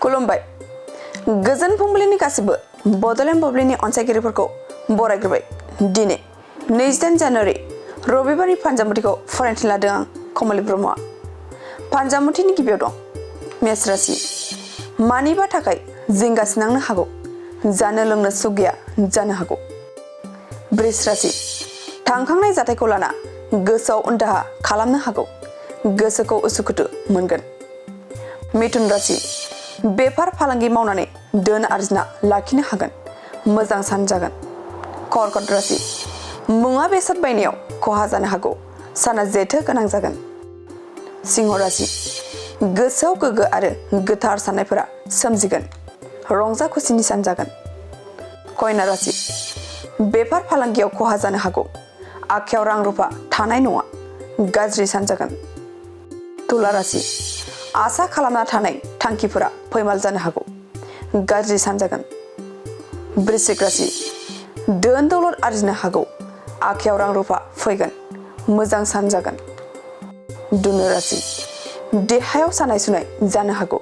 खुलुमबाय गोजोन फुंबिलिनि गासिबो बड'लेण्ड बुब्लिनि अनसायगिरिफोरखौ बरायग्रोबाय दिनै 28 जानुवारि रबिबारनि फानजामुथिखौ फरायनो लादों आं कमलि ब्रह्मआ फानजामुथिनि गिबियाव दं मेष राशि मानिबा थाखाय जिंगासिनांनो हागौ जानो लोंनो सुख गैया जानो हागौ वृष राशि थांखांनाय जाथायखौ लाना गोसोआव उनदाहा खालामनो हागौ गोसोखौ उसुखुथु मोनगोन मिथुन राशि बेफार फालांगि मावनानै धोन आरजिना लाखिनो हागोन मोजां सान जागोन कर्कट राशि मुवा बेसाद बायनायाव खहा जानो हागौ साना जेथो गोनां जागोन सिंह राशि गोसोआव गोग्गो आरो गोथार साननायफोरा सोमजिगोन रंजा खुसिनि सान जागोन कन्या राशि बेफार फालांगियाव खहा जानो हागौ आखायाव रां रुफा थानाय नङा गाज्रि सान जागोन तुला राशि आसा खालामना थानाय थांखिफोरा फैमाल जानो हागौ गाज्रि सान जागोन वृश्चिक राशि धोन दौलत आरजिनो हागौ आखायाव रां रुफा फैगोन मोजां सान जागोन धनु राशि देहायाव सानाय सुनाय जानो हागौ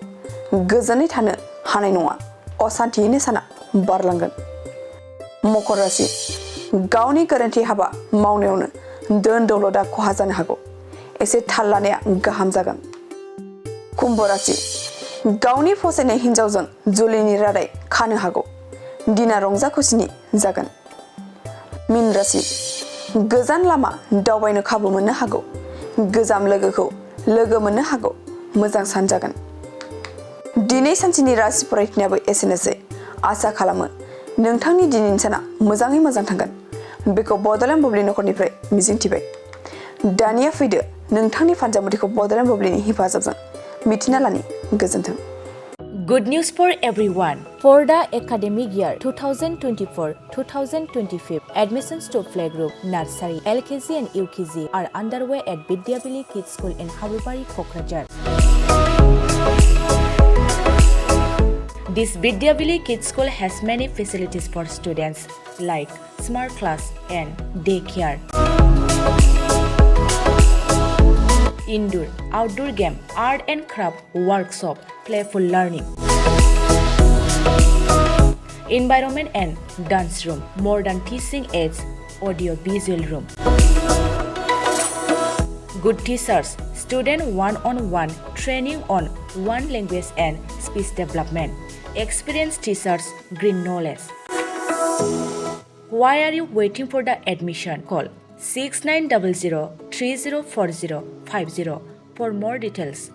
गोजोनै थानो हानाय नङा असान्थियैनो साना बारलांगोन मकर राशि गावनि गोरोन्थि हाबा मावनायावनो धोन दौलतआ खहा जानो हागौ एसे थाल लानाया गाहाम जागोन कुम्भ राशि गावनि फसायनाय हिन्जावजों जुलिनि रादाय खानो हागौ दिना रंजा खुसिनि जागोन मीन राशि गोजान लामा दावबायनो खाबु मोननो हागौ गोजाम लोगोखौ लोगो मोननो हागौ मोजां सान जागोन दिनै सानसेनि राशि फरायथिनायाबो एसेनोसै आसा खालामो नोंथांनि दिनैनि साना मोजाङै मोजां थांगोन बेखौ बड'लेण्ड बुब्लि नखरनिफ्राय मिजिंथिबाय दानिया फैदो नोंथांनि फानजामुथिखौ बड'लेण्ड बुब्लिनि हेफाजाबजों मिथिना लानि गोजोन्थों Good news for everyone. For the academic year 2024-2025, admissions to playgroup, nursery, LKG and UKG are underway at Vidyavili Kids School in Habubari, Kokrajhar. This Vidyavili Kids School has many facilities for students like smart class and daycare. Indoor, outdoor game, art and craft workshop, playful learning, environment and dance room, modern teaching aids, audio visual room. Good teachers, student one-on-one training on one language and speech development. Experienced teachers, green knowledge. Why are you waiting for the admission? Call 6900 304050 for more details.